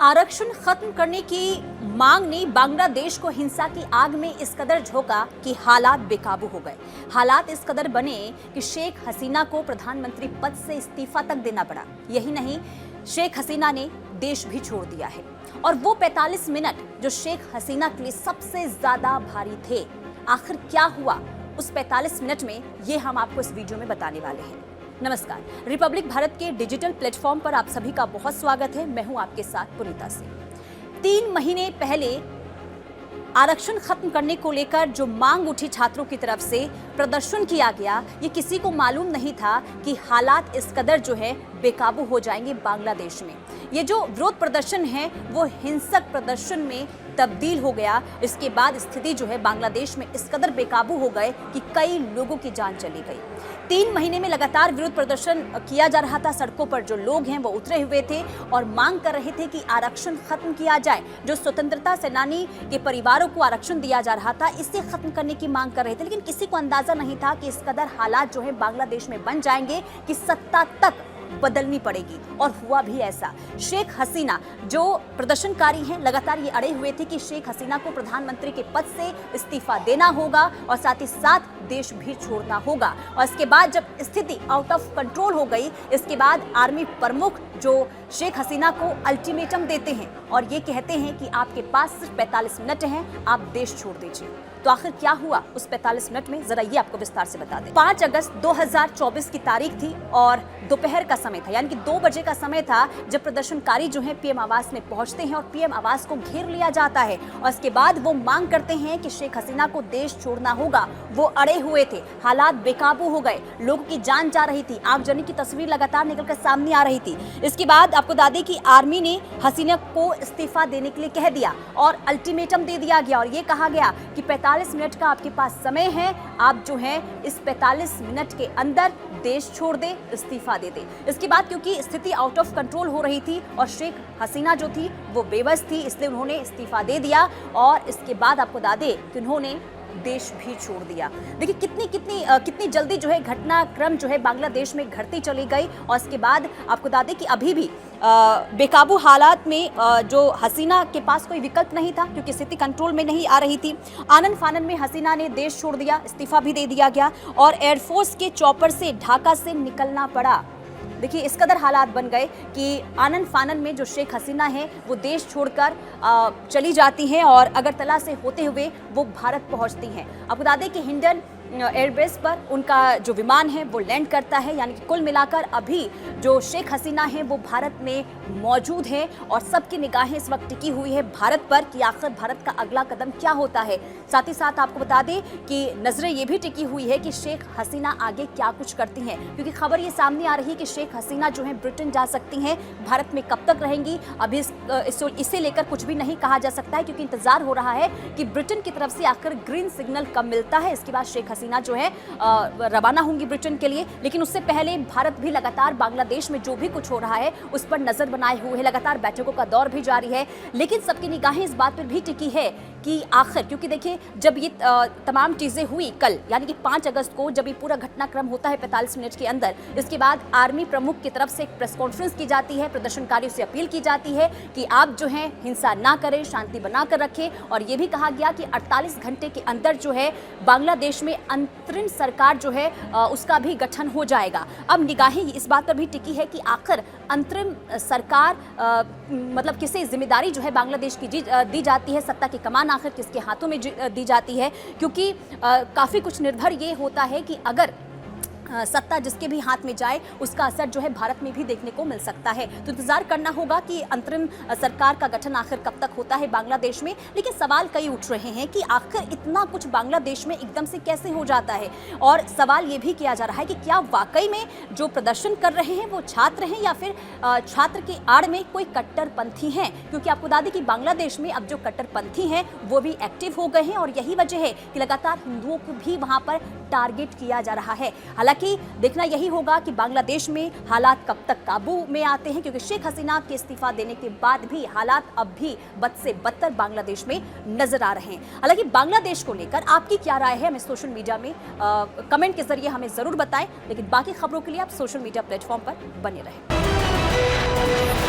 आरक्षण खत्म करने की मांग ने बांग्लादेश को हिंसा की आग में इस कदर झोंका कि हालात बेकाबू हो गए। हालात इस कदर बने कि शेख हसीना को प्रधानमंत्री पद से इस्तीफा तक देना पड़ा। यही नहीं, शेख हसीना ने देश भी छोड़ दिया है। और वो 45 मिनट जो शेख हसीना के लिए सबसे ज्यादा भारी थे, आखिर क्या हुआ उस 45 मिनट में, ये हम आपको इस वीडियो में बताने वाले हैं। नमस्कार, रिपब्लिक भारत के डिजिटल प्लेटफॉर्म पर आप सभी का बहुत स्वागत है। मैं हूं आपके साथ पुनीता सिंह। 3 महीने पहले आरक्षण खत्म करने को लेकर जो मांग उठी छात्रों की तरफ से, प्रदर्शन किया गया, ये किसी को मालूम नहीं था कि हालात इस कदर जो है बेकाबू हो जाएंगे बांग्लादेश में। ये जो विरोध प्रदर्शन है वो हिंसक प्रदर्शन में तब्दील हो गया। इसके बाद स्थिति जो है बांग्लादेश में इस कदर बेकाबू हो गए कि कई लोगों की जान चली गई। 3 महीने में लगातार विरोध प्रदर्शन किया जा रहा था। सड़कों पर जो लोग हैं वो उतरे हुए थे और मांग कर रहे थे कि आरक्षण खत्म किया जाए। जो स्वतंत्रता सेनानी के परिवारों को आरक्षण दिया जा रहा था, इसे खत्म करने की मांग कर रहे थे। लेकिन किसी को अंदाजा नहीं था कि इस कदर हालात जो है बांग्लादेश में बन जाएंगे कि सत्ता तक बदलनी पड़ेगी। और हुआ भी ऐसा। शेख हसीना, जो प्रदर्शनकारी हैं, लगातार ये अड़े हुए थे कि शेख हसीना को प्रधानमंत्री के पद से इस्तीफा देना होगा और साथ ही साथ देश भी छोड़ना होगा। और इसके बाद जब स्थिति आउट ऑफ कंट्रोल हो गई, इसके बाद आर्मी प्रमुख जो शेख हसीना को अल्टीमेटम देते हैं और ये कहते हैं कि आपके पास सिर्फ 45 मिनट हैं, आप देश छोड़ दीजिए। तो आखिर क्या हुआ उस 45 मिनट में, जरा ये आपको विस्तार से बता दें। 5 अगस्त 2024 की तारीख थी और दोपहर का समय था, यानी कि 2 बजे का समय था जब प्रदर्शनकारी जो है पीएम आवास में पहुंचते हैं और पीएम आवास को घेर लिया जाता है। और इसके बाद वो मांग करते हैं कि शेख हसीना को देश छोड़ना होगा। वो अड़े हुए थे, हालात बेकाबू हो गए, लोगों की जान जा रही थी, आगजनी की तस्वीर लगातार निकलकर सामने आ रही थी। इसके बाद आपको बता दें कि आर्मी ने हसीना को इस्तीफा देने के लिए कह दिया और अल्टीमेटम दे दिया गया और ये कहा गया कि 45 मिनट का आपके पास समय है, आप जो है इस 45 मिनट के अंदर देश छोड़ दे, इस्तीफा दे दे। इसके बाद क्योंकि स्थिति आउट ऑफ कंट्रोल हो रही थी और शेख हसीना जो थी वो बेबस थी, इसलिए उन्होंने इस्तीफा दे दिया और इसके बाद आपको बता दें कि उन्होंने देश भी छोड़ दिया। देखिए कितनी जल्दी जो है घटनाक्रम जो है बांग्लादेश में घटती चली गई। और इसके बाद आपको बता दें कि अभी भी बेकाबू हालात में जो हसीना के पास कोई विकल्प नहीं था, क्योंकि स्थिति कंट्रोल में नहीं आ रही थी। आनन फानन में हसीना ने देश छोड़ दिया, इस्तीफा भी दे दिया गया और एयरफोर्स के चॉपर से ढाका से निकलना पड़ा। देखिए इस कदर हालात बन गए कि आनन फानन में जो शेख हसीना है वो देश छोड़कर चली जाती हैं और अगरतला से होते हुए वो भारत पहुंचती हैं। आपको बता दें कि हिंडन एयरबेस पर उनका जो विमान है वो लैंड करता है। यानी कि कुल मिलाकर अभी जो शेख हसीना है वो भारत में मौजूद है और सबकी निगाहें इस वक्त टिकी हुई है भारत पर कि आखिर भारत का अगला कदम क्या होता है। साथ ही साथ आपको बता दें कि नजरें ये भी टिकी हुई है कि शेख हसीना आगे क्या कुछ करती हैं, क्योंकि खबर ये सामने आ रही है कि शेख हसीना जो है ब्रिटेन जा सकती हैं। भारत में कब तक रहेंगी अभी इसे लेकर कुछ भी नहीं कहा जा सकता है, क्योंकि इंतजार हो रहा है कि ब्रिटेन की तरफ से आखिर ग्रीन सिग्नल कब मिलता है। इसके बाद शेख हसीना जो है रवाना होंगी ब्रिटेन के लिए। लेकिन उससे पहले भारत भी लगातार बांग्लादेश में जो भी कुछ हो रहा है उस पर नजर बनाए हुए है, लगातार बैठकों का दौर भी जारी है। लेकिन सबकी निगाहें इस बात पर भी टिकी है कि आखिर, क्योंकि देखिए जब ये तमाम चीजें हुई कल, यानी कि 5 अगस्त को जब ये पूरा घटनाक्रम होता है 45 मिनट के अंदर, इसके बाद आर्मी प्रमुख की तरफ से एक प्रेस कॉन्फ्रेंस की जाती है, प्रदर्शनकारियों से अपील की जाती है कि आप जो है हिंसा ना करें, शांति बनाकर रखें। और ये भी कहा गया कि 48 घंटे के अंदर जो है बांग्लादेश में अंतरिम सरकार जो है उसका भी गठन हो जाएगा। अब निगाहें इस बात पर भी टिकी है कि आखिर अंतरिम सरकार मतलब किसे जिम्मेदारी जो है बांग्लादेश की दी जाती है, सत्ता की कमान आखिर किसके हाथों में दी जाती है, क्योंकि काफ़ी कुछ निर्भर ये होता है कि अगर सत्ता जिसके भी हाथ में जाए उसका असर जो है भारत में भी देखने को मिल सकता है। तो इंतजार करना होगा कि अंतरिम सरकार का गठन आखिर कब तक होता है बांग्लादेश में। लेकिन सवाल कई उठ रहे हैं कि आखिर इतना कुछ बांग्लादेश में एकदम से कैसे हो जाता है। और सवाल ये भी किया जा रहा है कि क्या वाकई में जो प्रदर्शन कर रहे हैं वो छात्र हैं या फिर छात्र के आड़ में कोई कट्टरपंथी हैं, क्योंकि आपको बता दें कि बांग्लादेश में अब जो कट्टरपंथी हैं वो भी एक्टिव हो गए हैं और यही वजह है कि लगातार हिंदुओं को भी वहां पर टारगेट किया जा रहा है। हालांकि देखना यही होगा कि बांग्लादेश में हालात कब तक काबू में आते हैं, क्योंकि शेख हसीना के इस्तीफा देने के बाद भी हालात अब भी बद से बदतर बांग्लादेश में नजर आ रहे हैं। हालांकि बांग्लादेश को लेकर आपकी क्या राय है, हमें सोशल मीडिया में कमेंट के जरिए हमें जरूर बताएं। लेकिन बाकी खबरों के लिए आप सोशल मीडिया प्लेटफॉर्म पर बने रहें।